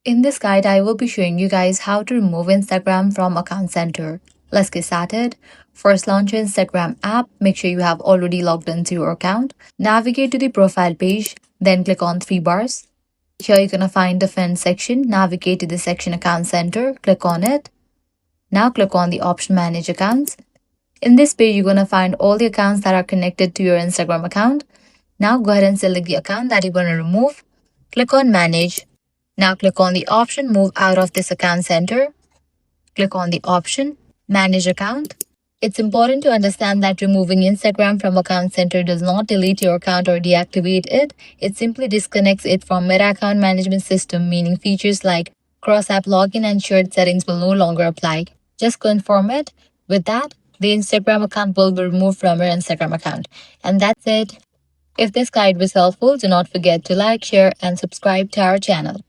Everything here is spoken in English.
In this guide, I will be showing you guys how to remove Instagram from Account Center. Let's get started. First, launch your Instagram app. Make sure you have already logged into your account. Navigate to the profile page, then click on three bars. Here you're gonna find the Defend section. Navigate to the section Account Center. Click on it. Now click on the option Manage Accounts. In this page, you're gonna find all the accounts that are connected to your Instagram account. Now go ahead and select the account that you want to remove. Click on Manage. Now click on the option Move out of this account center. Click on the option Manage Account. It's important to understand that removing Instagram from Account Center does not delete your account or deactivate it. It simply disconnects it from Meta Account Management System, meaning features like cross-app login and shared settings will no longer apply. Just confirm it. With that, the Instagram account will be removed from your Instagram account. And that's it. If this guide was helpful, do not forget to like, share, and subscribe to our channel.